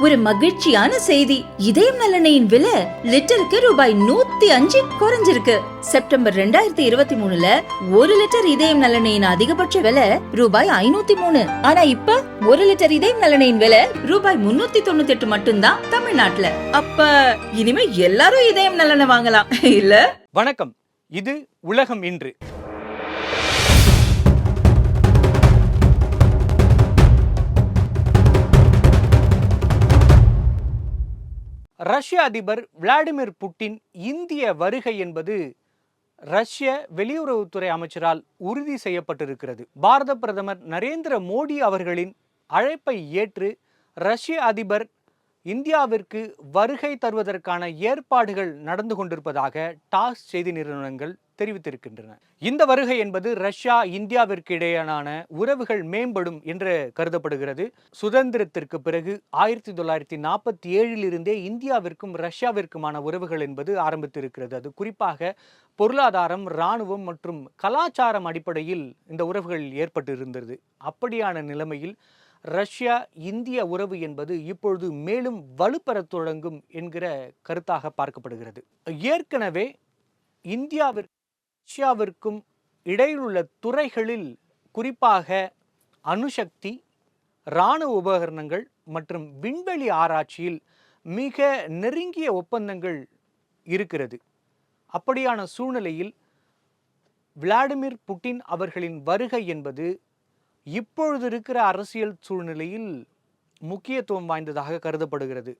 ஒரு மகிழ்ச்சியான செய்தி. இதயம் நல்லெண்ணெயின் விலை லிட்டருக்கு ரூபாய் 105 குறைஞ்சிருக்கு. செப்டம்பர் 2023ல 1 லிட்டர் இதயம் நல்லெண்ணெயின் அதிகபட்ச விலை ரூபாய் 503. ஆனா இப்ப 1 லிட்டர் இதயம் நல்லெண்ணெயின் விலை ரூபாய் 398 மட்டும்தான் தமிழ்நாட்டுல. அப்ப இனிமே எல்லாரும் இதயம் நல்லெண்ணெய் வாங்கலாம் இல்ல? வணக்கம், இது உலகம் இன்று. ரஷ்ய அதிபர் விளாடிமிர் புட்டின் இந்திய வருகை என்பது ரஷ்ய வெளியுறவுத்துறை அமைச்சரால் உறுதி செய்யப்பட்டிருக்கிறது. பாரத பிரதமர் நரேந்திர மோடி அவர்களின் அழைப்பை ஏற்று ரஷ்ய அதிபர் இந்தியாவிற்கு வருகை தருவதற்கான ஏற்பாடுகள் நடந்து கொண்டிருப்பதாக டாஸ் செய்தி நிறுவனங்கள் தெரிவித்திருக்கின்றன. இந்த வருகை என்பது ரஷ்யா இந்தியாவிற்கு இடையேயான உறவுகள் மேம்படும் என்று கருதப்படுகிறது. சுதந்திரத்திற்கு பிறகு 1947 இருந்தே இந்தியாவிற்கும் ரஷ்யாவிற்குமான உறவுகள் என்பது ஆரம்பித்திருக்கிறது. அது குறிப்பாக பொருளாதாரம், இராணுவம் மற்றும் கலாச்சாரம் அடிப்படையில் இந்த உறவுகள் ஏற்பட்டிருந்தது. அப்படியான நிலைமையில் ரஷ்யா இந்திய உறவு என்பது இப்பொழுது மேலும் வலுப்பெறத் தொடங்கும் என்கிற கருத்தாக பார்க்கப்படுகிறது. ஏற்கனவே இந்தியாவிற்கும் ரஷ்யாவிற்கும் இடையில் உள்ள துறைகளில் குறிப்பாக அணுசக்தி, இராணுவ உபகரணங்கள் மற்றும் விண்வெளி ஆராய்ச்சியில் மிக நெருங்கிய ஒப்பந்தங்கள் இருக்கிறது. அப்படியான சூழ்நிலையில் விளாடிமிர் புட்டின் அவர்களின் வருகை என்பது இப்பொழுது இருக்கிற அரசியல் சூழ்நிலையில் முக்கியத்துவம் வாய்ந்ததாக கருதப்படுகிறது.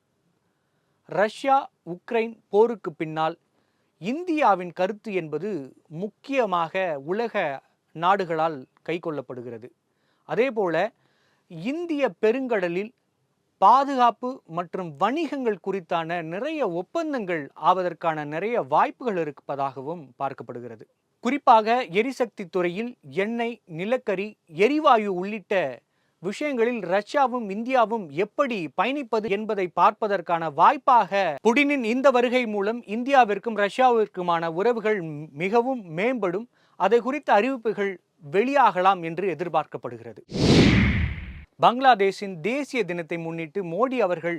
ரஷ்யா உக்ரைன் போருக்கு பின்னால் இந்தியாவின் கருத்து என்பது முக்கியமாக உலக நாடுகளால் கைக்கொள்ளப்படுகிறது. அதேபோல இந்திய பெருங்கடலில் பாதுகாப்பு மற்றும் வணிகங்கள் குறித்தான நிறைய ஒப்பந்தங்கள் ஆவதற்கான நிறைய வாய்ப்புகள் இருப்பதாகவும் பார்க்கப்படுகிறது. குறிப்பாக எரிசக்தி துறையில் எண்ணெய், நிலக்கரி, எரிவாயு உள்ளிட்ட விஷயங்களில் ரஷ்யாவும் இந்தியாவும் எப்படி பயணிப்பது என்பதை பார்ப்பதற்கான வாய்ப்பாக புடினின் இந்த வருகை மூலம் இந்தியாவிற்கும் ரஷ்யாவிற்குமான உறவுகள் மிகவும் மேம்படும். அதை குறித்த அறிவிப்புகள் வெளியாகலாம் என்று எதிர்பார்க்கப்படுகிறது. பங்களாதேஷின் தேசிய தினத்தை முன்னிட்டு மோடி அவர்கள்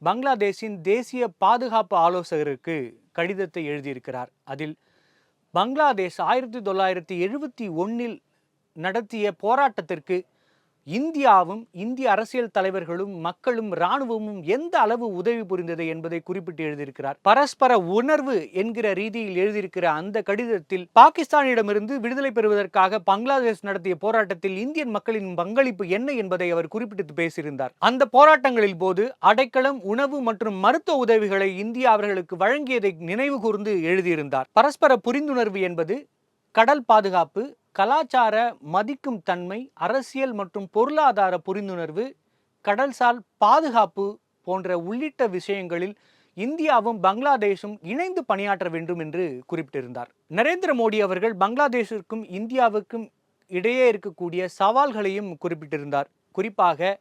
பங்களாதேஷின் தேசிய பாதுகாப்பு ஆலோசகருக்கு கடிதத்தை எழுதியிருக்கிறார். அதில் பங்களாதேஷ் 1971 நடத்திய போராட்டத்திற்கு இந்தியாவும் இந்திய அரசியல் தலைவர்களும் மக்களும் இராணுவமும் எந்த அளவு உதவி புரிந்தது என்பதை குறிப்பிட்டு எழுதியிருக்கிறார். பரஸ்பர உணர்வு என்கிற ரீதியில் எழுதியிருக்கிற அந்த கடிதத்தில் பாகிஸ்தானிடமிருந்து விடுதலை பெறுவதற்காக பங்களாதேஷ் நடத்திய போராட்டத்தில் இந்தியன் மக்களின் பங்களிப்பு என்ன என்பதை அவர் குறிப்பிட்டு பேசியிருந்தார். அந்த போராட்டங்களில் போது அடைக்கலம், உணவு மற்றும் மருத்துவ உதவிகளை இந்தியா அவர்களுக்கு வழங்கியதை நினைவு கூர்ந்து எழுதியிருந்தார். பரஸ்பர புரிந்துணர்வு என்பது கடல் பாதுகாப்பு, கலாச்சார மதிக்கும் தன்மை, அரசியல் மற்றும் பொருளாதார புரிந்துணர்வு, கடல்சார் பாதுகாப்பு போன்ற உள்ளிட்ட விஷயங்களில் இந்தியாவும் பங்களாதேஷும் இணைந்து பணியாற்ற வேண்டும் என்று குறிப்பிட்டிருந்தார். நரேந்திர மோடி அவர்கள் பங்களாதேஷிற்கும் இந்தியாவுக்கும் இடையே இருக்கக்கூடிய சவால்களையும் குறிப்பிட்டிருந்தார். குறிப்பாக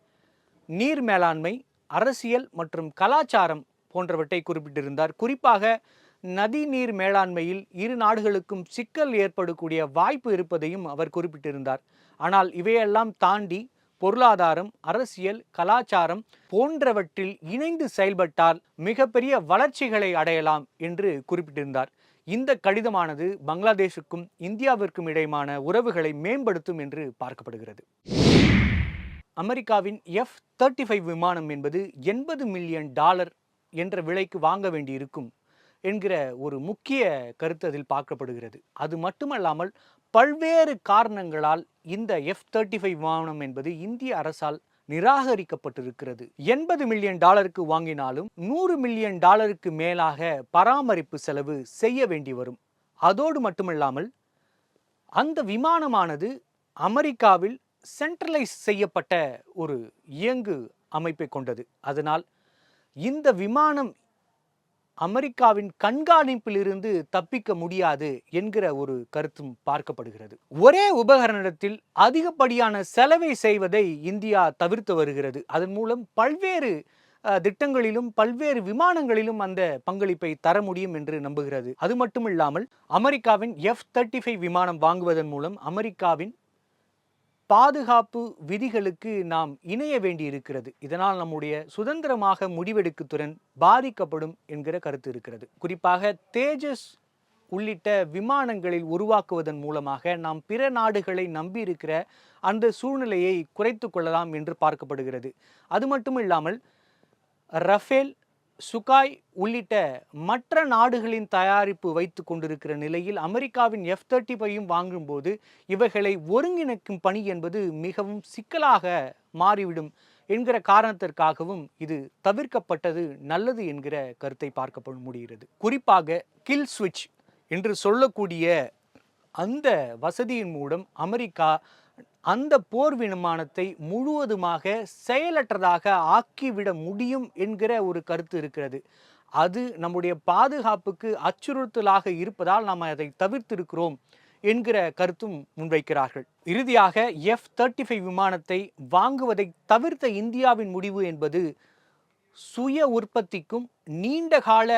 நீர் மேலாண்மை, அரசியல் மற்றும் கலாச்சாரம் போன்றவற்றை குறிப்பிட்டிருந்தார். குறிப்பாக நதி நீர் மேலாண்மையில் இரு நாடுகளுக்கும் சிக்கல் ஏற்படக்கூடிய வாய்ப்பு இருப்பதையும் அவர் குறிப்பிட்டிருந்தார். ஆனால் இவையெல்லாம் தாண்டி பொருளாதாரம், அரசியல், கலாச்சாரம் போன்றவற்றில் இணைந்து செயல்பட்டால் மிகப்பெரிய வளர்ச்சிகளை அடையலாம் என்று குறிப்பிட்டிருந்தார். இந்த கடிதமானது பங்களாதேஷுக்கும் இந்தியாவிற்கும் இடையேயான உறவுகளை மேம்படுத்தும் என்று பார்க்கப்படுகிறது. அமெரிக்காவின் F-35 விமானம் என்பது $80 மில்லியன் என்ற விலைக்கு வாங்க வேண்டியிருக்கும் என்கிற ஒரு முக்கிய கருத்து அதில் பார்க்கப்படுகிறது. அது மட்டுமல்லாமல் பல்வேறு காரணங்களால் இந்த F-35 விமானம் என்பது இந்திய அரசால் நிராகரிக்கப்பட்டிருக்கிறது. $80 மில்லியன் வாங்கினாலும் $100 மில்லியன் மேலாக பராமரிப்பு செலவு செய்ய வேண்டி வரும். அதோடு மட்டுமல்லாமல் அந்த விமானமானது அமெரிக்காவில் சென்ட்ரலைஸ் செய்யப்பட்ட ஒரு இயங்கு அமைப்பை கொண்டது. அதனால் இந்த விமானம் அமெரிக்காவின் கண்காணிப்பில் இருந்து தப்பிக்க முடியாது என்கிற ஒரு கருத்தும் பார்க்கப்படுகிறது. ஒரே உபகரணத்தில் அதிகப்படியான செலவை செய்வதை இந்தியா தவிர்த்து வருகிறது. அதன் மூலம் பல்வேறு திட்டங்களிலும் பல்வேறு விமானங்களிலும் அந்த பங்களிப்பை தர முடியும் என்று நம்புகிறது. அது மட்டுமில்லாமல் அமெரிக்காவின் F-35 விமானம் வாங்குவதன் மூலம் அமெரிக்காவின் பாதுகாப்பு விதிகளுக்கு நாம் இணைய வேண்டி இருக்கிறது. இதனால் நம்முடைய சுதந்திரமாக முடிவெடுக்கும் திறன் பாதிக்கப்படும் என்கிற கருத்து இருக்கிறது. குறிப்பாக தேஜஸ் உள்ளிட்ட விமானங்களில் உருவாக்குவதன் மூலமாக நாம் பிற நாடுகளை நம்பி இருக்கிற அந்த சூழ்நிலையை குறைத்து கொள்ளலாம் என்று பார்க்கப்படுகிறது. அது மட்டும் இல்லாமல் ரஃபேல், சுகாய் உள்ளிட்ட மற்ற நாடுகளின் தயாரிப்பு வைத்து கொண்டிருக்கிற நிலையில் அமெரிக்காவின் F-35 வாங்கும்போது இவைகளை ஒருங்கிணைக்கும் பணி என்பது மிகவும் சிக்கலாக மாறிவிடும் என்கிற காரணத்திற்காகவும் இது தவிர்க்கப்பட்டது நல்லது என்கிற கருத்தை பார்க்க முடிகிறது. குறிப்பாக கில் ஸ்விட்ச் என்று சொல்லக்கூடிய அந்த வசதியின் மூலம் அமெரிக்கா அந்த போர் விமானத்தை முழுவதுமாக செயலற்றதாக ஆக்கிவிட முடியும் என்கிற ஒரு கருத்து இருக்கிறது. அது நம்முடைய பாதுகாப்புக்கு அச்சுறுத்தலாக இருப்பதால் நாம் அதை தவிர்த்திருக்கிறோம் என்கிற கருத்தும் முன்வைக்கிறார்கள். இறுதியாக F-35 விமானத்தை வாங்குவதை தவிர்த்த இந்தியாவின் முடிவு என்பது சுய உற்பத்திக்கும் நீண்ட கால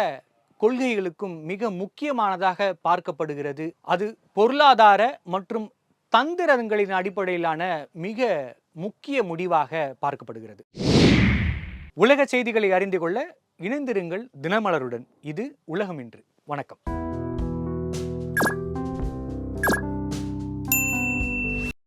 கொள்கைகளுக்கும் மிக முக்கியமானதாக பார்க்கப்படுகிறது. அது பொருளாதார மற்றும் தந்திரங்களின் அடிப்படையிலான மிக முக்கிய முடிவாக பார்க்கப்படுகிறது. உலக செய்திகளை அறிந்து கொள்ள இணைந்திருங்கள் தினமலருடன். இது உலகம் இன்று. வணக்கம்.